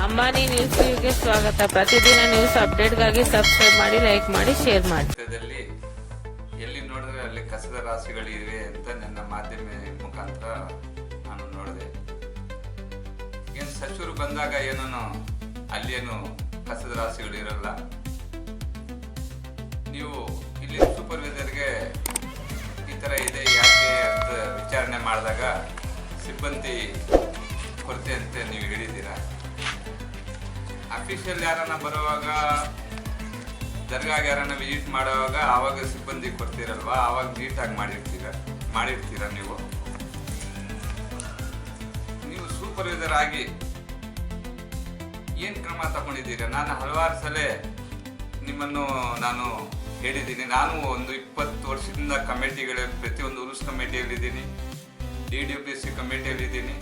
ಅಂಬಾನಿ ನ್ಯೂಸ್ಗೆ ಸ್ವಾಗತ. ಪ್ರತಿದಿನ ನ್ಯೂಸ್ ಅಪ್ಡೇಟ್ಗಾಗಿ ಸಬ್ಸ್ಕ್ರೈಬ್ ಮಾಡಿ, ಲೈಕ್ ಮಾಡಿ, ಶೇರ್ ಮಾಡಿ. ಎಲ್ಲಿ ನೋಡಿದ್ರೆ ಅಲ್ಲಿ ಕಸದ ರಾಶಿಗಳಿವೆ ಅಂತ ನನ್ನ ಮಾಧ್ಯಮ ಮುಖಾಂತರ ನಾನು ನೋಡಿದೆ. ಏನು ಸಚಿವರು ಬಂದಾಗ ಏನೋ ಅಲ್ಲೇನು ಕಸದ ರಾಶಿಗಳು ಇರಲ್ಲ. ನೀವು ಇಲ್ಲಿ ಸೂಪರ್ವೈಸರ್ಗೆ ಈ ಥರ ಇದೆ ಯಾಕೆ ಅಂತ ವಿಚಾರಣೆ ಮಾಡಿದಾಗ ಸಿಬ್ಬಂದಿ ಕೊರತೆ ಅಂತ ನೀವು ಹೇಳಿದ್ದೀರಾ. ಅಫಿಷಿಯಲ್ ಯಾರನ್ನ ಬರುವಾಗ, ದರ್ಗಾಗೆ ಯಾರನ್ನ ವಿಸಿಟ್ ಮಾಡುವಾಗ ಆವಾಗ ಸಿಬ್ಬಂದಿ ಕೊಡ್ತೀರಲ್ವಾ, ಆವಾಗ ನೀಟಾಗಿ ಮಾಡಿರ್ತೀರ ನೀವು ಸೂಪರ್ವೈಸರ್ ಆಗಿ ಏನು ಕ್ರಮ ತಗೊಂಡಿದ್ದೀರಾ? ನಾನು ಹಲವಾರು ಸಲ ನಿಮ್ಮನ್ನು ನಾನು ಹೇಳಿದ್ದೀನಿ. ನಾನು ಒಂದು 20 ವರ್ಷದಿಂದ ಕಮಿಟಿಗಳ ಪ್ರತಿಯೊಂದು ರೂಲ್ಸ್ ಕಮಿಟಿಯಲ್ಲಿದ್ದೀನಿ, DWC ಕಮಿಟಿಯಲ್ಲಿದ್ದೀನಿ,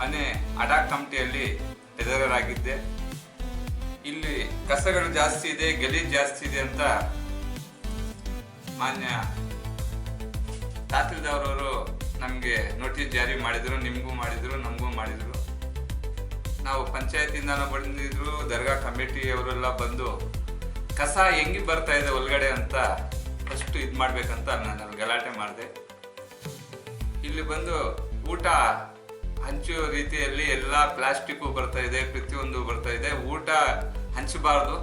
ಮನೆ ಅಡಾಕ್ ಕಮಿಟಿಯಲ್ಲಿ ಟ್ರೆಜರರ್ ಆಗಿದ್ದೆ. ಇಲ್ಲಿ ಕಸಗಳು ಜಾಸ್ತಿ ಇದೆ, ಗಲೀಜು ಜಾಸ್ತಿ ಇದೆ ಅಂತ ಮಾನ್ಯ ತಹಸೀಲ್ದಾರವರು ನಮಗೆ ನೋಟಿಸ್ ಜಾರಿ ಮಾಡಿದ್ರು. ನಿಮಗೂ ಮಾಡಿದ್ರು, ನಮಗೂ ಮಾಡಿದ್ರು. ನಾವು ಪಂಚಾಯತಿಂದ ಬಂದಿದ್ರು, ದರ್ಗಾ ಕಮಿಟಿಯವರೆಲ್ಲ ಬಂದು ಕಸ ಹೆಂಗೆ ಬರ್ತಾ ಇದೆ ಒಳಗಡೆ ಅಂತ ಫಸ್ಟ್ ಇದು ಮಾಡ್ಬೇಕಂತ ನಾನು ಗಲಾಟೆ ಮಾಡಿದೆ. ಇಲ್ಲಿ ಬಂದು ಊಟ ಹಂಚುವ ರೀತಿಯಲ್ಲಿ ಎಲ್ಲ ಪ್ಲಾಸ್ಟಿಕ್ಕು ಬರ್ತಾ ಇದೆ, ಪ್ರತಿಯೊಂದು ಬರ್ತಾ ಇದೆ. ಊಟ ಹಂಚಬಾರ್ದು,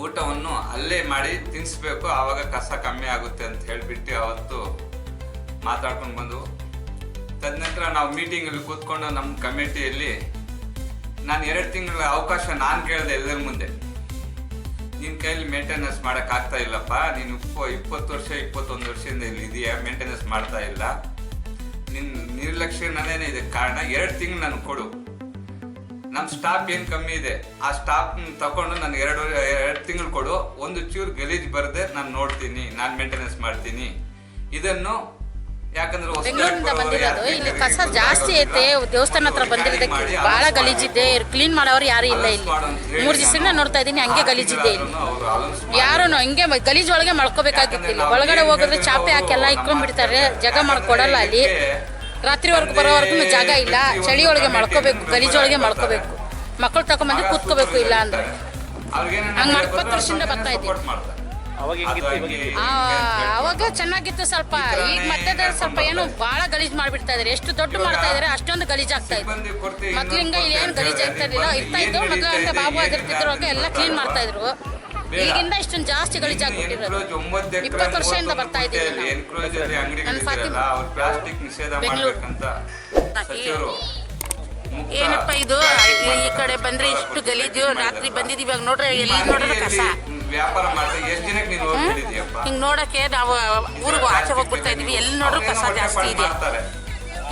ಊಟವನ್ನು ಅಲ್ಲೇ ಮಾಡಿ ತಿನ್ನಿಸ್ಬೇಕು, ಆವಾಗ ಕಸ ಕಮ್ಮಿ ಆಗುತ್ತೆ ಅಂತ ಹೇಳಿಬಿಟ್ಟು ಅವತ್ತು ಮಾತಾಡ್ಕೊಂಡು ಬಂದು, ತದನಂತರ ನಾವು ಮೀಟಿಂಗಲ್ಲಿ ಕೂತ್ಕೊಂಡು ನಮ್ಮ ಕಮಿಟಿಯಲ್ಲಿ ನಾನು 2 ತಿಂಗಳ ಅವಕಾಶ ನಾನು ಕೇಳಿದೆ ಎಲ್ಲರ ಮುಂದೆ. ನಿನ್ನ ಕೈಯಲ್ಲಿ ಮೇಂಟೆನೆನ್ಸ್ ಮಾಡೋಕ್ಕಾಗ್ತಾ ಇಲ್ಲಪ್ಪ, ನೀನು 20 ವರ್ಷ 21 ವರ್ಷದಿಂದ ಇಲ್ಲಿ ಇದೆಯಾ, ಮೇಂಟೆನೆನ್ಸ್ ಮಾಡ್ತಾ ಇಲ್ಲ, ನಿನ್ನ ನಿರ್ಲಕ್ಷ್ಯನೇ ಇದಕ್ಕೆ ಕಾರಣ. 2 ತಿಂಗಳು ನನಗೆ ಕೊಡು. ನಮ್ಮ ಸ್ಟಾಫ್ ಏನು ಕಮ್ಮಿ ಇದೆ ಆ ಸ್ಟಾಫ್ ತಗೊಂಡು ನನಗೆ 2 ತಿಂಗಳು ಕೊಡು. ಒಂದು ಚೂರು ಗಲೀಜು ಬರದೆ ನಾನು ನೋಡ್ತೀನಿ, ನಾನು ಮೇಂಟೆನೆನ್ಸ್ ಮಾಡ್ತೀನಿ. ಇದನ್ನು ಯಾಕಂದ್ರೆ ಬೆಂಗಳೂರಿಂದ ಬಂದಿರೋದು. ಇಲ್ಲಿ ಕಸ ಜಾಸ್ತಿ ಐತೆ. ದೇವಸ್ಥಾನ ಹತ್ರ ಬಂದಿರೋದಕ್ಕೆ ಬಹಳ ಗಲೀಜಿದೆ. ಕ್ಲೀನ್ ಮಾಡೋರು ಯಾರು ಇಲ್ಲ ಇಲ್ಲಿ. 3 ದಿವಸದಿಂದ ನೋಡ್ತಾ ಇದ್ದೀನಿ, ಹಂಗೆ ಗಲೀಜಿದೆ ಇಲ್ಲಿ. ಯಾರು ಹಂಗೆ ಗಲೀಜ್ ಒಳಗೆ ಮಳ್ಕೋಬೇಕಾಗಿತ್ತಿಲ್ಲ. ಒಳಗಡೆ ಹೋಗಿದ್ರೆ ಚಾಪೆ ಹಾಕಿ ಎಲ್ಲ ಇಕ್ಕೊಂಡ್ಬಿಡ್ತಾರೆ, ಜಾಗ ಮಾಡ್ಕೊಡಲ್ಲ. ಅಲ್ಲಿ ರಾತ್ರಿವರೆಗೂ ಬರೋವರೆಗೂ ಜಾಗ ಇಲ್ಲ. ಚಳಿ ಒಳಗೆ ಮಳ್ಕೋಬೇಕು, ಗಲೀಜೊಳಗೆ ಮಳ್ಕೋಬೇಕು. ಮಕ್ಕಳು ತಗೊಂಡ್ಬಂದು ಕೂತ್ಕೋಬೇಕು. ಇಲ್ಲ ಅಂದ್ರೆ ಹಂಗೆ 20 ವರ್ಷದಿಂದ ಬರ್ತಾ ಇದ್ದೀನಿ. ಅವಾಗ ಚೆನ್ನಾಗಿತ್ತು ಸ್ವಲ್ಪ. ಈಗ ಮತ್ತೆ ಸ್ವಲ್ಪ ಏನು ಬಹಳ ಗಲೀಜ್ ಮಾಡ್ಬಿಡ್ತಾ ಇದಾರೆ. ಎಷ್ಟು ದೊಡ್ಡ ಮಾಡ್ತಾ ಇದಾರೆ ಅಷ್ಟೊಂದು ಗಲೀಜ್ ಆಗ್ತಾ ಇದೆ. ಮೊದ್ಲಿಂಗ ಏನು ಗಲೀಜ್ ಆಗ್ತಾ ಇರ್ಲಿಲ್ಲ, ಇರ್ತಾ ಇದ್ದು ಮೊದಲು ಅಂತ ಬಾಬು ಆಗಿರ್ತಿದ್ರು, ಎಲ್ಲ ಕ್ಲೀನ್ ಮಾಡ್ತಾ ಇದ್ರು. ಈಗಿಂದ ಇಷ್ಟೊಂದು ಜಾಸ್ತಿ ಗಲೀಜ್ ಆಗ್ಬಿಟ್ಟಿರೋದು. 20 ವರ್ಷದಿಂದ ಬರ್ತಾ ಇದ್ದೀವಿ ನಾನು. ಫಾತಿಮಾ, ಬೆಂಗಳೂರು. ಏನಪ್ಪ ಇದು, ಈ ಕಡೆ ಬಂದ್ರೆ ಇಷ್ಟು ಗಲೀಜು. ರಾತ್ರಿ ಬಂದಿದ್ದೀವಿ, ಇವಾಗ ನೋಡ್ರೆ ಎಲ್ಲಿ ನೋಡ್ರೆ ಕಸ. ಹಿಂಗ್ ನೋಡಕ್ಕೆ ನಾವು ಊರಿಗೆ ಆಚೆ ಹೋಗ್ಬಿಡ್ತಾ ಇದೀವಿ, ಎಲ್ಲಿ ನೋಡ್ರು ಕಸ ಜಾಸ್ತಿ ಇದೆ.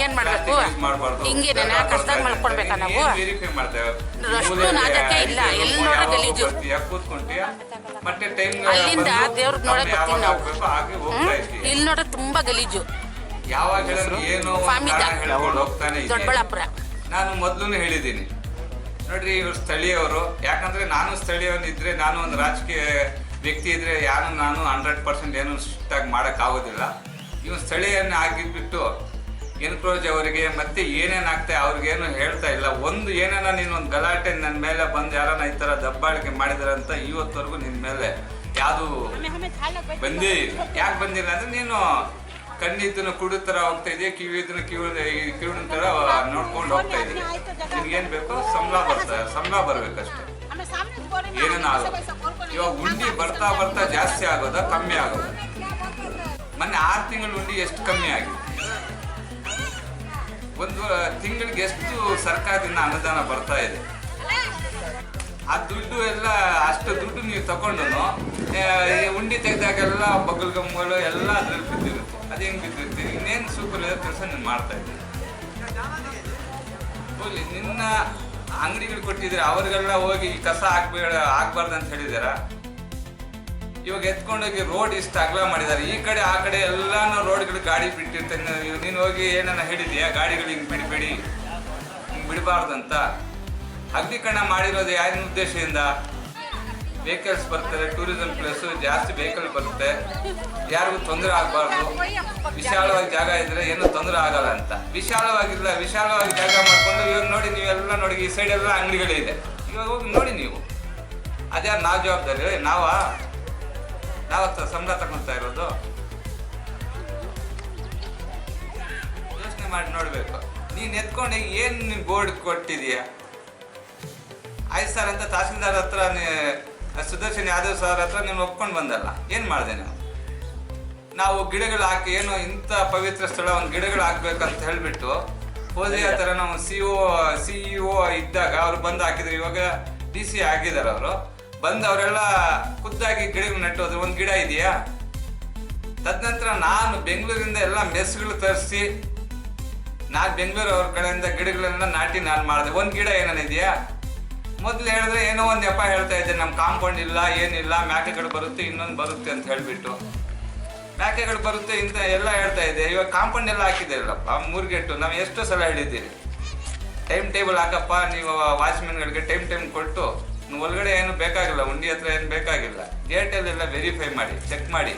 ಏನ್ ಮಾಡ್ಬೇಕು? ಹಿಂಗೆ ಕಸದಾಗ ಮಲ್ಕೊಡ್ಬೇಕಾ ನಾವು? ಅಷ್ಟು ನಾಜಕ್ಕೆ ಇಲ್ಲ, ಎಲ್ಲಿ ನೋಡ್ರೆ ಗಲೀಜು. ಅಲ್ಲಿಂದ ದೇವ್ರಿಗೆ ನೋಡಕ್ ಬರ್ತೀವಿ ನಾವು. ಇಲ್ಲಿ ನೋಡ್ರೆ ತುಂಬಾ ಗಲೀಜು. ದೊಡ್ಡಬಳ್ಳಾಪುರ. ನಾನು ಮೊದಲು ಹೇಳಿದ್ದೀನಿ ನೋಡ್ರಿ, ಇವರು ಸ್ಥಳೀಯವರು. ಯಾಕಂದ್ರೆ ನಾನು ಸ್ಥಳೀಯವನಿದ್ರೆ, ನಾನು ಒಂದು ರಾಜಕೀಯ ವ್ಯಕ್ತಿ ಇದ್ರೆ ನಾನು 100% ಏನು ಸ್ಟ್ರಿಕ್ಟಾಗಿ ಮಾಡೋಕ್ಕಾಗೋದಿಲ್ಲ. ಇವನು ಸ್ಥಳೀಯನ ಆಗಿಬಿಟ್ಟು ಎನ್ಕ್ರೋಜ್ ಅವರಿಗೆ ಮತ್ತೆ ಏನೇನಾಗ್ತಾ ಅವ್ರಿಗೇನು ಹೇಳ್ತಾ ಇಲ್ಲ. ಒಂದು ಏನೇನ ನೀನೊಂದು ಗಲಾಟೆ ನನ್ನ ಮೇಲೆ ಬಂದು ಯಾರನ್ನ ಈ ಥರ ದಬ್ಬಾಳಿಕೆ ಮಾಡಿದಾರಂತ ಇವತ್ತವರೆಗೂ ನಿನ್ನ ಮೇಲೆ ಯಾವುದು ಬಂದೇ ಇಲ್ಲ. ಯಾಕೆ ಬಂದಿಲ್ಲ ಅಂದರೆ ನೀನು ಕಣ್ಣಿದ್ದನ್ನು ಕುಡು ಥರ ಹೋಗ್ತಾ ಇದೆಯಾ, ಕಿವಿದ್ದನ್ನು ಕಿವಿನ ಥರ ನೋಡ್ಕೊಂಡು ಹೋಗ್ತಾ ಇದೀಯ. ನಿನ್ಗೇನು ಬೇಕು? ಸಂಬಳ ಬರ್ಬೇಕಷ್ಟೆ, ಏನೇನು ಆಗೋದು. ಇವಾಗ ಉಂಡಿ ಬರ್ತಾ ಬರ್ತಾ ಜಾಸ್ತಿ ಆಗೋದ ಕಮ್ಮಿ ಆಗೋದು? ಮೊನ್ನೆ 6 ತಿಂಗಳು ಉಂಡಿ ಎಷ್ಟು ಕಮ್ಮಿ ಆಗಿದೆ? ಒಂದು ತಿಂಗಳಿಗೆ ಎಷ್ಟು ಸರ್ಕಾರದಿಂದ ಅನುದಾನ ಬರ್ತಾ ಇದೆ? ಆ ದುಡ್ಡು ಎಲ್ಲ, ಅಷ್ಟು ದುಡ್ಡು ನೀವು ತಗೊಂಡು ಉಂಡಿ ತೆಗೆದಾಗೆಲ್ಲ ಬಗಲ್ ಗಮ್ಗಳು ಎಲ್ಲ ಅದ್ರಲ್ಲಿ ಬಿದ್ದಿರುತ್ತೆ. ಅದು ಹೆಂಗೆ ಬಿದ್ದಿರ್ತೀವಿ? ಇನ್ನೇನು ಸೂಪರ್ವೈಸರ್ ಕೆಲಸ ನೀನು ಮಾಡ್ತಾ ಇದ್ದೀವಿ. ಹೋಗ್ಲಿ, ನಿನ್ನ ಅಂಗಡಿಗಳು ಕೊಟ್ಟಿದ್ರೆ ಅವ್ರಿಗೆಲ್ಲ ಹೋಗಿ ಕಸ ಆಗ್ಬಾರ್ದು ಅಂತ ಹೇಳಿದಾರ. ಇವಾಗ ಎತ್ಕೊಂಡೋಗಿ ರೋಡ್ ಇಷ್ಟು ಅಗಲ ಮಾಡಿದ್ದಾರೆ. ಈ ಕಡೆ ಆ ಕಡೆ ಎಲ್ಲಾನು ರೋಡ್ಗಳು ಗಾಡಿ ಬಿಟ್ಟಿರ್ತೇನೆ. ನೀನು ಹೋಗಿ ಏನನ್ನ ಹೇಳಿದೀಯಾ ಗಾಡಿಗಳು ಹಿಂಗೆ ಬಿಡಬೇಡಿ, ಹಿಂಗೆ ಬಿಡಬಾರ್ದು ಅಂತ? ಅಗ್ಲೀಕರಣ ಮಾಡಿರೋದು ಯಾರಿನ ಉದ್ದೇಶದಿಂದ? ವೆಹಿಕಲ್ಸ್ ಬರ್ತಾರೆ, ಟೂರಿಸಂ ಪ್ಲೇಸು, ಜಾಸ್ತಿ ವೆಹಿಕಲ್ ಬರುತ್ತೆ, ಯಾರಿಗೂ ತೊಂದರೆ ಆಗಬಾರ್ದು, ವಿಶಾಲವಾಗಿ ಜಾಗ ಇದ್ರೆ ಏನು ತೊಂದರೆ ಆಗಲ್ಲ ಅಂತ. ವಿಶಾಲವಾಗಿಲ್ಲ, ವಿಶಾಲವಾಗಿ ಜಾಗ ಮಾಡ್ಕೊಂಡು ಇವಾಗ ನೋಡಿ, ನೀವೆಲ್ಲ ನೋಡಿ ಈ ಸೈಡೆಲ್ಲ ಅಂಗಡಿಗಳಿದೆ, ಇವಾಗ ಹೋಗಿ ನೋಡಿ ನೀವು. ಅದ್ಯಾರು ನಾವು ಜವಾಬ್ದಾರಿ? ನಾವಾ ಸಂಬಳ ತಗೊಳ್ತಾ ಇರೋದು? ಯೋಚನೆ ಮಾಡಿ ನೋಡ್ಬೇಕು. ನೀನ್ ಎತ್ಕೊಂಡು ಏನು ಬೋರ್ಡ್ ಕೊಟ್ಟಿದೀಯ? ಆಯ್ತು ಸರ್ ಅಂತ ತಹಸೀಲ್ದಾರ್ ಹತ್ರ ಸುದರ್ಶನ್ ಯಾದವ್ ಸರ್ ಹತ್ರ ನೀನು ಒಪ್ಕೊಂಡು ಬಂದಲ್ಲ, ಏನು ಮಾಡಿದೆ ನಾವು ಗಿಡಗಳು ಹಾಕಿ ಏನು ಇಂಥ ಪವಿತ್ರ ಸ್ಥಳ ಒಂದು ಗಿಡಗಳು ಹಾಕ್ಬೇಕಂತ ಹೇಳಿಬಿಟ್ಟು ಹೋದ್ರೆ ಆ ಥರ ನಾವು CEO ಇದ್ದಾಗ ಅವ್ರು ಬಂದು ಹಾಕಿದ್ರು. ಇವಾಗ DC ಆಗಿದ್ದಾರೆ ಅವರು, ಬಂದು ಅವರೆಲ್ಲ ಖುದ್ದಾಗಿ ಗಿಡಗಳು ನೆಟ್ಟೋದ್ರು. ಒಂದು ಗಿಡ ಇದೆಯಾ? ತದನಂತರ ನಾನು ಬೆಂಗಳೂರಿಂದ ಎಲ್ಲ ಮೆಸ್ಗಳು ತರಿಸಿ ನಾನು ಬೆಂಗಳೂರು ಅವ್ರ ಕಡೆಯಿಂದ ಗಿಡಗಳನ್ನ ನಾಟಿ ನಾನು ಮಾಡಿದೆ. ಒಂದು ಗಿಡ ಏನೇನಿದೆಯಾ? ಮೊದಲು ಹೇಳಿದ್ರೆ ಏನೋ ಒಂದು ನೆಪ ಹೇಳ್ತಾ ಇದ್ದೆ, ನಮ್ಮ ಕಾಂಪೌಂಡ್ ಇಲ್ಲ, ಏನಿಲ್ಲ, ಮೇಕೆಗಳು ಬರುತ್ತೆ, ಇನ್ನೊಂದು ಬರುತ್ತೆ ಅಂತ ಹೇಳಿಬಿಟ್ಟು, ಮೇಕೆಗಳು ಬರುತ್ತೆ ಇಂತ ಎಲ್ಲ ಹೇಳ್ತಾ ಇದ್ದೆ. ಇವಾಗ ಕಾಂಪೌಂಡ್ ಎಲ್ಲ ಹಾಕಿದ್ದೀರಲ್ಲಪ್ಪ, ಮೂರ್ಗೆಟ್ಟು. ನಾವು ಎಷ್ಟೋ ಸಲ ಹೇಳಿದ್ದೀರಿ, ಟೈಮ್ ಟೇಬಲ್ ಹಾಕಪ್ಪ, ನೀವು ವಾಚ್ಮೆನ್ಗಳಿಗೆ ಟೈಮ್ ಕೊಟ್ಟು, ಒಳಗಡೆ ಏನು ಬೇಕಾಗಿಲ್ಲ, ಉಂಡಿ ಹತ್ರ ಏನು ಬೇಕಾಗಿಲ್ಲ, ಗೇಟಲ್ಲೆಲ್ಲ ವೆರಿಫೈ ಮಾಡಿ, ಚೆಕ್ ಮಾಡಿ.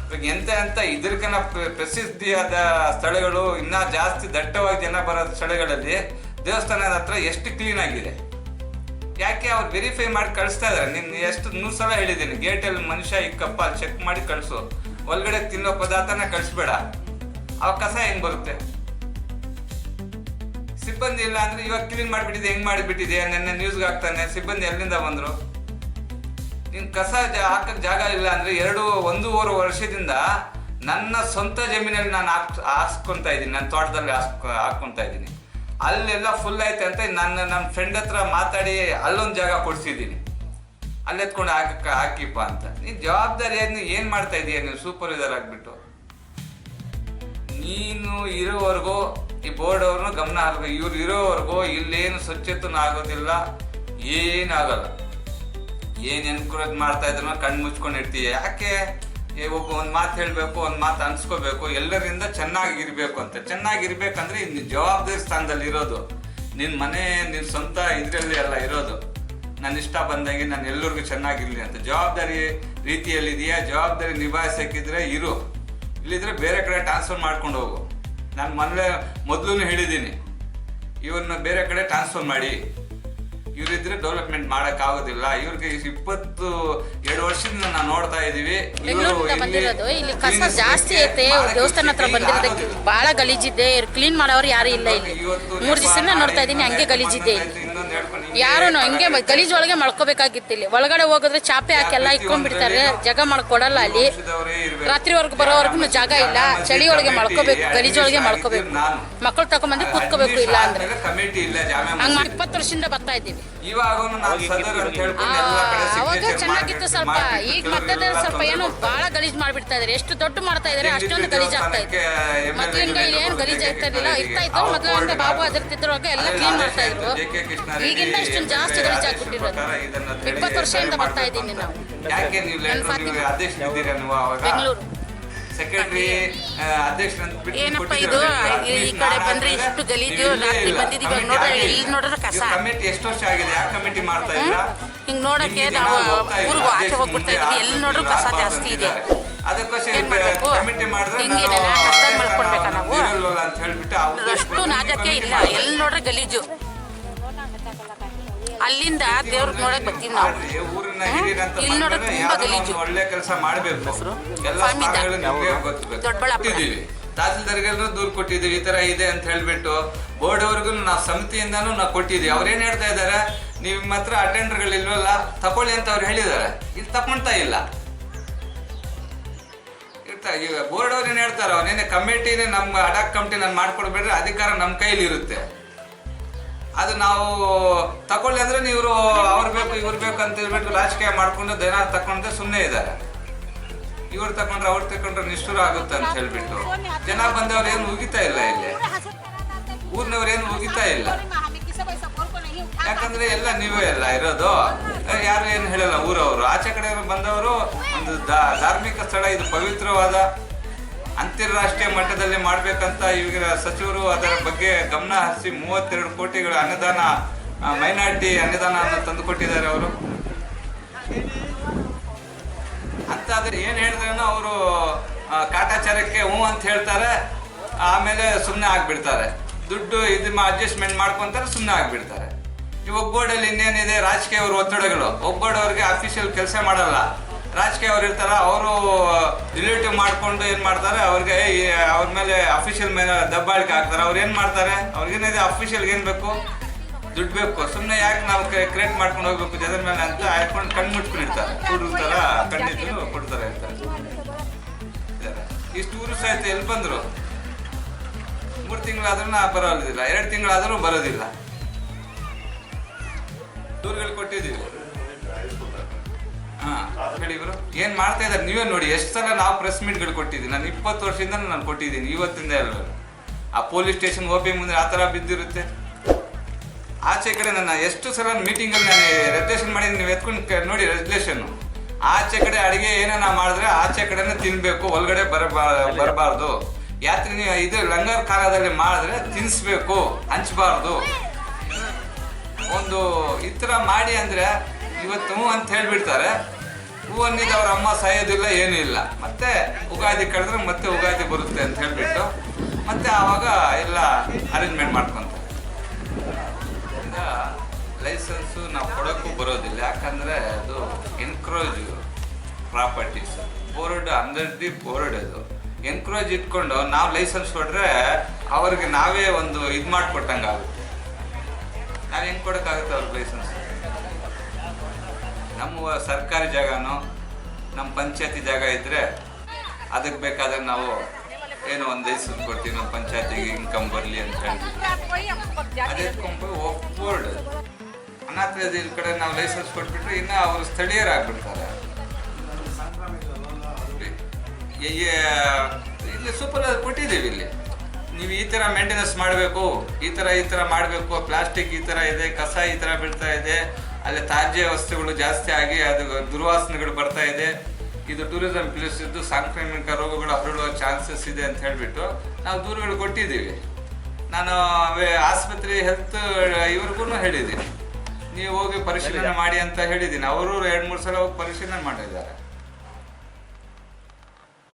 ಇವಾಗ ಎಂತ ಇದಕ್ಕಿಂತ ಪ್ರಸಿದ್ಧಿಯಾದ ಸ್ಥಳಗಳು, ಇನ್ನೂ ಜಾಸ್ತಿ ದಟ್ಟವಾಗಿ ಜನ ಬರೋ ಸ್ಥಳಗಳಲ್ಲಿ ದೇವಸ್ಥಾನದ ಹತ್ರ ಎಷ್ಟು ಕ್ಲೀನ್ ಆಗಿದೆ. ಯಾಕೆ ಅವ್ರು ವೆರಿಫೈ ಮಾಡಿ ಕಳಿಸ್ತಾ ಇದಾರೆ? ನೀನು ಎಷ್ಟು 100 ಸಲ ಹೇಳಿದ್ದೀನಿ, ಗೇಟಲ್ಲಿ ಮನುಷ್ಯ ಇಕ್ಕಪ್ಪ, ಚೆಕ್ ಮಾಡಿ ಕಳಿಸು, ಒಳಗಡೆ ತಿನ್ನೋ ಪದಾರ್ಥನ ಕಳಿಸ್ಬೇಡ. ಅವಾಗ ಕಸ ಹೆಂಗ್ ಬರುತ್ತೆ? ಸಿಬ್ಬಂದಿ ಇಲ್ಲ ಅಂದ್ರೆ ಇವಾಗ ಕ್ಲೀನ್ ಮಾಡಿಬಿಟ್ಟಿದೆ, ಹೆಂಗ್ ಮಾಡಿಬಿಟ್ಟಿದೆ, ನೆನ್ನೆ ನ್ಯೂಸ್ಗೆ ಹಾಕ್ತಾನೆ, ಸಿಬ್ಬಂದಿ ಎಲ್ಲಿಂದ ಬಂದ್ರು? ನೀನ್ ಕಸ ಹಾಕಕ್ ಜಾಗ ಇಲ್ಲ ಅಂದ್ರೆ 1.5 ವರ್ಷದಿಂದ ನನ್ನ ಸ್ವಂತ ಜಮೀನಲ್ಲಿ ನಾನು ಹಾಕ್ಕೊಂತ ಇದ್ದೀನಿ, ನನ್ನ ತೋಟದಲ್ಲಿ ಹಾಕೊಂತ ಇದ್ದೀನಿ. ಅಲ್ಲೆಲ್ಲ ಫುಲ್ ಐತೆ ಅಂತ ನನ್ನ ಫ್ರೆಂಡ್ ಹತ್ರ ಮಾತಾಡಿ ಅಲ್ಲೊಂದು ಜಾಗ ಕೊಡ್ಸಿದ್ದೀನಿ, ಅಲ್ಲೆತ್ಕೊಂಡು ಹಾಕಿಪ್ಪ ಅಂತ. ನೀನು ಜವಾಬ್ದಾರಿಯಾಗಿ ಏನು ಮಾಡ್ತಾ ಇದೀಯ? ನೀವು ಸೂಪರ್ವೈಸರ್ ಆಗಿಬಿಟ್ಟು ನೀನು ಇರೋವರೆಗೂ ಈ ಬೋರ್ಡ್ ಅವ್ರನ್ನ ಗಮನ ಹಾಕಬೇಕು. ಇವ್ರು ಇರೋವರೆಗೂ ಇಲ್ಲೇನು ಸ್ವಚ್ಛತೆನೂ ಆಗೋದಿಲ್ಲ, ಏನಾಗಲ್ಲ. ಏನು ಎನ್ಕರೇಜ್ ಮಾಡ್ತಾ ಇದ್ರು ಕಣ್ಣು ಮುಚ್ಕೊಂಡು ಇರ್ತೀಯ. ಯಾಕೆ? ಒಬ್ಬ ಒಂದು ಮಾತು ಹೇಳಬೇಕು, ಒಂದು ಮಾತು ಅನ್ಸ್ಕೋಬೇಕು, ಎಲ್ಲರಿಂದ ಚೆನ್ನಾಗಿರ್ಬೇಕು ಅಂತ. ಚೆನ್ನಾಗಿರ್ಬೇಕಂದ್ರೆ ಇನ್ನು ಜವಾಬ್ದಾರಿ ಸ್ಥಾನದಲ್ಲಿ ಇರೋದು, ನಿನ್ನ ಮನೆ ನಿನ್ನ ಸ್ವಂತ ಇದರಲ್ಲಿ ಎಲ್ಲ ಇರೋದು. ನನ್ನ ಇಷ್ಟ ಬಂದಂಗೆ ನಾನು ಎಲ್ಲರಿಗೂ ಚೆನ್ನಾಗಿರ್ಲಿ ಅಂತ ಜವಾಬ್ದಾರಿ ರೀತಿಯಲ್ಲಿದೆಯಾ? ಜವಾಬ್ದಾರಿ ನಿಭಾಯಿಸಕ್ಕಿದ್ರೆ ಇರು, ಇಲ್ಲಿದ್ರೆ ಬೇರೆ ಕಡೆ ಟ್ರಾನ್ಸ್ಫರ್ ಮಾಡ್ಕೊಂಡು ಹೋಗು. ನಾನು ಮೊದಲು ಹೇಳಿದ್ದೀನಿ, ಇವ್ರನ್ನ ಬೇರೆ ಕಡೆ ಟ್ರಾನ್ಸ್ಫರ್ ಮಾಡಿ. ಇವರಿದ್ರೆ ಡೆವಲಪ್ಮೆಂಟ್ ಮಾಡೋಕ್ಕಾಗೋದಿಲ್ಲ. ಇವ್ರಿಗೆ 22 ವರ್ಷದಿಂದ ನಾವು ನೋಡ್ತಾ ಇದೀವಿ. ಬೆಂಗಳೂರಿಂದ ಬಂದಿರೋದು, ಇಲ್ಲಿ ಕಸ ಜಾಸ್ತಿ ಐತೆ. ದೇವಸ್ಥಾನ ಹತ್ರ ಬಂದಿರೋದಕ್ಕೆ ಬಹಳ ಗಲೀಜಿದೆ. ಕ್ಲೀನ್ ಮಾಡೋರು ಯಾರು ಇಲ್ಲ ಇಲ್ಲಿ. 3 ದಿವಸದಿಂದ ನೋಡ್ತಾ ಇದೀನಿ, ಹಂಗೆ ಗಲೀಜಿದೆ ಇಲ್ಲಿ. ಯಾರು ಹಂಗೆ ಗಲೀಜ್ ಒಳಗೆ ಮಳ್ಕೋಬೇಕಾಗಿತ್ತು. ಇಲ್ಲಿ ಒಳಗಡೆ ಹೋಗಿದ್ರೆ ಚಾಪೆ ಹಾಕಿ ಎಲ್ಲ ಇಟ್ಕೊಂಡ್ಬಿಡ್ತಾರೆ, ಜಾಗ ಮಾಡ್ಕೊಡಲ್ಲ. ಅಲ್ಲಿ ರಾತ್ರಿವರೆಗೂ ಬರೋವರೆಗೂ ಜಾಗ ಇಲ್ಲ. ಚಳಿ ಒಳಗೆ ಮಳ್ಕೋಬೇಕು, ಗಲೀಜ್ ಒಳಗೆ ಮಳ್ಕೋಬೇಕು. ಮಕ್ಕಳು ತಗೊಂಡ್ಬಂದು ಕೂತ್ಕೋಬೇಕು. ಇಲ್ಲ ಅಂದ್ರೆ ಹಂಗ 20 ವರ್ಷದಿಂದ ಬರ್ತಾ ಇದ್ದೀವಿ. ಅವಾಗ ಚೆನ್ನಾಗಿತ್ತು ಸ್ವಲ್ಪ. ಈಗ ಮತ್ತೆ ಸ್ವಲ್ಪ ಏನೋ ಬಹಳ ಗಲೀಜ್ ಮಾಡ್ಬಿಡ್ತಾ ಇದಾರೆ. ಎಷ್ಟು ದೊಡ್ಡ ಮಾಡ್ತಾ ಇದಾರೆ, ಅಷ್ಟೊಂದು ಗಲೀಜ್ ಆಗ್ತಾ ಇದೆ. ಮೊದ್ಲಿಂದ ಇಲ್ಲಿ ಏನು ಗಲೀಜ್ ಆಗ್ತಾ ಇರ್ಲಿಲ್ಲ, ಇತ್ತು. ಮೊದಲಿಂದ ಬಾಬು ಅದಿರ್ತಿದ್ರೊಳಗೆ ಎಲ್ಲ ಕ್ಲೀನ್ ಮಾಡ್ತಾ ಇದ್ರು. ಈಗಿಂದ ಇಷ್ಟೊಂದು ಜಾಸ್ತಿ ಗಲೀಜ್ ಆಗ್ಬಿಟ್ಟಿರೋದು. 20 ವರ್ಷದಿಂದ ಬರ್ತಾ ಇದ್ದೀನಿ ನಾವು. ಬೆಂಗಳೂರು ಸೆಕ್ರೆಟರಿ ಅಧ್ಯಕ್ಷ ಏನಪ್ಪ ಇದು? ಈ ಕಡೆ ಬಂದ್ರೆ ಇಷ್ಟು ಗಲೀಜು. ರಾತ್ರಿ ಬಂದಿದ್ದೀವಿ, ಇಲ್ಲಿ ನೋಡಿದ್ರೆ ಕಸ. ಕಮಿಟಿ ಎಷ್ಟು ವರ್ಷ ಆಗಿದೆ? ಯಾವ ಕಮಿಟಿ ಮಾಡ್ತಾ ಇಲ್ಲ? ಹಿಂಗ್ ನೋಡಕ್ಕೆ ನಾವು ಊರಿಗೂ ಆಚೆ ಹೋಗ್ಬಿಡ್ತಾ ಇದ್ವಿ, ಎಲ್ಲಿ ನೋಡ್ರು ಕಸ ಜಾಸ್ತಿ ಇದೆ. ಅದಕ್ಕೋಸ್ಕರ ಕಮಿಟಿ ಮಾಡಿದ್ರೆ ಕಸ ಮಾಡ್ಕೊಡ್ಬೇಕಾ ನಾವು? ಅಂತ ಹೇಳ್ಬಿಟ್ಟು ಅಷ್ಟು ನಾಜಕ್ಕೆ ಇಲ್ಲ, ಎಲ್ಲಿ ನೋಡ್ರೆ ಗಲೀಜು. ಅಲ್ಲಿಂದ ದೇವ್ರಿಗೆ ನೋಡಕ್ ಬರ್ತೀವಿ ನಾವು. ಇಲ್ಲಿ ನೋಡಕ್ ತುಂಬಾ ಗಲೀಜು. ಒಳ್ಳೆ ಕೆಲಸ ಮಾಡಬೇಕು. ದೊಡ್ಡಬಳ್ಳಾಪುರ ತಹಸೀಲ್ದಾರ್ಗೆಲ್ಲರೂ ದೂರ ಕೊಟ್ಟಿದ್ದೀವಿ, ಈ ತರ ಇದೆ ಅಂತ ಹೇಳ್ಬಿಟ್ಟು. ಬೋರ್ಡ್ ಅವ್ರಿಗೂ ನಾವು ಸಮಿತಿಯಿಂದಾನು ನಾವು ಕೊಟ್ಟಿದ್ದೀವಿ. ಅವ್ರೇನ್ ಹೇಳ್ತಾ ಇದಾರೆ, ನಿಮ್ಮ ಹತ್ರ ಅಟೆಂಡರ್ಗಳು ಇಲ್ವಲ್ಲ, ತಕೊಳ್ಳಿ ಅಂತ ಅವ್ರು ಹೇಳಿದಾರೆ. ಇಲ್ಲಿ ತಕೊಂಡ್ತಾ ಇಲ್ಲ. ಈಗ ಬೋರ್ಡ್ ಅವ್ರು ಏನ್ ಹೇಳ್ತಾರ, ಅವನೇನೆ ಕಮಿಟಿನೇ ನಮ್ಮ ಅಡಾಕ್ ಕಮಿಟಿ ನಾನು ಮಾಡ್ಕೊಡ್ಬೇಡ್ರೆ ಅಧಿಕಾರ ನಮ್ಮ ಕೈಲಿ ಇರುತ್ತೆ. ಅದು ನಾವು ತಗೊಳ್ಳಿ ಅಂದ್ರೆ ನೀವು ಅವ್ರು ಬೇಕು ಇವ್ರು ಬೇಕು ಅಂತ ಹೇಳ್ಬಿಟ್ಟು ರಾಜಕೀಯ ಮಾಡ್ಕೊಂಡು ದಿನ ತಕೊಂಡ್ರೆ ಸುಮ್ಮನೆ ಇದ್ದಾರೆ. ಇವ್ರು ತಕೊಂಡ್ರೆ ಅವ್ರು ತಕೊಂಡ್ರೆ ನಿಷ್ಠುರ ಆಗುತ್ತೆ ಅಂತ ಹೇಳ್ಬಿಟ್ಟು ಜನ ಬಂದವ್ರು ಏನು ಉಗಿತಾ ಇಲ್ಲ, ಇಲ್ಲಿ ಊರಿನವ್ರು ಏನು ಉಗಿತಾ ಇಲ್ಲ. ಯಾಕಂದ್ರೆ ಎಲ್ಲ ನೀವೇ ಎಲ್ಲ ಇರೋದು, ಯಾರು ಏನು ಹೇಳಲ್ಲ. ಊರವರು ಆಚೆ ಕಡೆ ಬಂದವರು ಒಂದು ಧಾರ್ಮಿಕ ಸ್ಥಳ, ಇದು ಪವಿತ್ರವಾದ ಅಂತಾರಾಷ್ಟ್ರೀಯ ಮಟ್ಟದಲ್ಲಿ ಮಾಡ್ಬೇಕಂತ ಈಗ ಸಚಿವರು ಅದರ ಬಗ್ಗೆ ಗಮನ ಹರಿಸಿ 32 ಕೋಟಿಗಳ ಅನುದಾನ, ಮೈನಾರಿಟಿ ಅನುದಾನ ತಂದುಕೊಟ್ಟಿದ್ದಾರೆ ಅವರು. ಆದರೆ ಏನು ಹೇಳಿದ್ರೇನೋ ಅವರು ಕಾಟಾಚಾರಕ್ಕೆ ಹ್ಞೂ ಅಂತ ಹೇಳ್ತಾರೆ, ಆಮೇಲೆ ಸುಮ್ಮನೆ ಆಗಿಬಿಡ್ತಾರೆ. ದುಡ್ಡು ಇದು ಅಡ್ಜಸ್ಟ್ಮೆಂಟ್ ಮಾಡ್ಕೊತಾರೆ, ಸುಮ್ಮನೆ ಆಗಿಬಿಡ್ತಾರೆ. ಈ ಒಗ್ಗೂಡಲ್ಲಿ ಇನ್ನೇನಿದೆ, ರಾಜಕೀಯ ಅವ್ರ ಒತ್ತಡಗಳು. ಒಗ್ಗೂಡವ್ರಿಗೆ ಅಫಿಷಿಯಲ್ ಕೆಲಸ ಮಾಡಲ್ಲ. ರಾಜಕೀಯ ಅವ್ರು ಇರ್ತಾರ, ಅವರು ರಿಲೇಟಿವ್ ಮಾಡ್ಕೊಂಡು ಏನು ಮಾಡ್ತಾರೆ, ಅವ್ರಿಗೆ ಅವ್ರ ಮೇಲೆ ಅಫಿಷಿಯಲ್ ಮೇಲೆ ದಬ್ಬಾಳಿಕೆ ಹಾಕ್ತಾರೆ. ಅವ್ರು ಏನು ಮಾಡ್ತಾರೆ, ಅವ್ರಿಗೇನಿದೆ ಅಫಿಷಿಯಲ್ಗೆ ಏನು ಬೇಕು, ದುಡ್ಡು ಬೇಕು. ಸುಮ್ಮನೆ ಯಾಕೆ ನಾವು ಕ್ರಿಯೇಟ್ ಮಾಡ್ಕೊಂಡು ಹೋಗ್ಬೇಕು ಜನರ ಮೇಲೆ ಅಂತ ಹಾಕೊಂಡು ಕಣ್ಣು ಮುಚ್ಕೊಂಡಿರ್ತಾರೆ. ಹುಡುಗ ಥರ ಕಣ್ಣಿದ್ದು ಕೊಡ್ತಾರೆ ಇರ್ತಾರೆ. ಇಷ್ಟು ಊರು ಸಹಿತ ಎಲ್ಲಿ ಬಂದರು, 3 ತಿಂಗಳಾದ್ರೂ ಬರೋದಿಲ್ಲ, 2 ತಿಂಗಳಾದ್ರೂ ಬರೋದಿಲ್ಲ. ದೂರುಗಳು ಕೊಟ್ಟಿದ್ದೀವಿ. ಹೇಳಿ ಇವರು ಏನು ಮಾಡ್ತಾ ಇದ್ದಾರೆ ನೀವೇ ನೋಡಿ. ಎಷ್ಟು ಸಲ ನಾವು ಪ್ರೆಸ್ ಮೀಟ್ಗಳು ಕೊಟ್ಟಿದ್ದೀವಿ. ನಾನು 20 ವರ್ಷದಿಂದ ನಾನು ಕೊಟ್ಟಿದ್ದೀನಿ, ಇವತ್ತಿಂದ ಎಲ್ಲ. ಆ ಪೊಲೀಸ್ ಸ್ಟೇಷನ್ ಓಪಿ ಮುಂದೆ ಆ ಥರ ಬಿದ್ದಿರುತ್ತೆ. ಆಚೆ ಕಡೆ ನನ್ನ ಎಷ್ಟು ಸಲ ಮೀಟಿಂಗಲ್ಲಿ ನಾನು ರೆಗ್ಯುಲೇಷನ್ ಮಾಡಿದ್ದೀನಿ, ನೀವು ಎತ್ಕೊಂಡು ನೋಡಿ ರೆಗ್ಯುಲೇಷನ್ನು. ಆಚೆ ಕಡೆ ಅಡುಗೆ ಏನಾನ ಮಾಡಿದ್ರೆ ಆಚೆ ಕಡೆನೇ ತಿನ್ನಬೇಕು, ಒಳಗಡೆ ಬರಬಾರ್ದು. ಯಾತ್ರೆ ನೀವು ಇದು ಲಂಗರ್ ಕಾಲದಲ್ಲಿ ಮಾಡಿದ್ರೆ ತಿನ್ನಿಸ್ಬೇಕು, ಹಂಚಬಾರ್ದು. ಒಂದು ಈ ಥರ ಮಾಡಿ ಅಂದರೆ ಇವತ್ತು ಹೂ ಅಂತ ಹೇಳಿಬಿಡ್ತಾರೆ. ಹೂ ಅನ್ನಿದ್ದು ಅವ್ರ ಅಮ್ಮ ಸಾಯೋದಿಲ್ಲ, ಏನೂ ಇಲ್ಲ. ಮತ್ತೆ ಉಗಾದಿ ಕಳೆದ್ರೆ ಮತ್ತೆ ಉಗಾದಿ ಬರುತ್ತೆ ಅಂತ ಹೇಳಿಬಿಟ್ಟು ಮತ್ತೆ ಆವಾಗ ಎಲ್ಲ ಅರೇಂಜ್ಮೆಂಟ್ ಮಾಡ್ಕೊತಾರೆ. ಈಗ ಲೈಸೆನ್ಸು ನಾವು ಕೊಡೋಕ್ಕೂ ಬರೋದಿಲ್ಲ, ಯಾಕಂದರೆ ಅದು encroach properties. Board under the board. ಅದು ಎನ್ಕ್ರೋಜ್ ಇಟ್ಕೊಂಡು ನಾವು ಲೈಸೆನ್ಸ್ ಕೊಟ್ಟರೆ ಅವ್ರಿಗೆ ನಾವೇ ಒಂದು ಇದು ಮಾಡಿಕೊಟ್ಟಂಗೆ ಆಗುತ್ತೆ. ನಾವು ಹೆಂಗೆ ಕೊಡೋಕ್ಕಾಗುತ್ತೆ ಅವ್ರಿಗೆ ಲೈಸೆನ್ಸ್? ನಮ್ಮ ಸರ್ಕಾರಿ ಜಾಗನೋ ನಮ್ಮ ಪಂಚಾಯತಿ ಜಾಗ ಇದ್ದರೆ ಅದಕ್ಕೆ ಬೇಕಾದ್ರೆ ನಾವು ಏನೋ ಒಂದು ಲೈಸೆನ್ಸ್ ಕೊಡ್ತೀವಿ, ನಮ್ಮ ಪಂಚಾಯತಿಗೆ ಇನ್ಕಮ್ ಬರಲಿ ಅಂತ ಹೇಳಿ. ಅದೇ ಬೋರ್ಡ್ ಅನಾಥದ ಕಡೆ ನಾವು ಲೈಸೆನ್ಸ್ ಕೊಟ್ಬಿಟ್ರೆ ಇನ್ನು ಅವರು ಸ್ಥಳೀಯರಾಗ್ಬಿಡ್ತಾರೆ. ಇಲ್ಲಿ ಸೂಪರ್ ಕೊಟ್ಟಿದ್ದೀವಿ. ಇಲ್ಲಿ ನೀವು ಈ ಥರ ಮೇಂಟೆನೆನ್ಸ್ ಮಾಡಬೇಕು, ಈ ಥರ ಮಾಡಬೇಕು. ಪ್ಲಾಸ್ಟಿಕ್ ಈ ಥರ ಇದೆ, ಕಸ ಈ ಥರ ಬೀಳ್ತಾ ಇದೆ, ಅಲ್ಲಿ ತ್ಯಾಜ್ಯ ವಸ್ತುಗಳು ಜಾಸ್ತಿ ಆಗಿ ಅದು ದುರ್ವಾಸನೆಗಳು ಬರ್ತಾ ಇದೆ. ಇದು ಟೂರಿಸಂ ಪ್ಲೇಸ್ ಇದ್ದು ಸಾಂಕ್ರಾಮಿಕ ರೋಗಗಳು ಹರಡುವ ಚಾನ್ಸಸ್ ಇದೆ ಅಂತ ಹೇಳಿಬಿಟ್ಟು ನಾವು ದೂರುಗಳು ಕೊಟ್ಟಿದ್ದೀವಿ. ನಾನು ಆಸ್ಪತ್ರೆ ಹೆಲ್ತ್ ಇವ್ರಿಗೂ ಹೇಳಿದ್ದೀನಿ, ನೀವು ಹೋಗಿ ಪರಿಶೀಲನೆ ಮಾಡಿ ಅಂತ ಹೇಳಿದ್ದೀನಿ. ಅವರು 2-3 ಸಲ ಹೋಗಿ ಪರಿಶೀಲನೆ ಮಾಡಿದ್ದಾರೆ.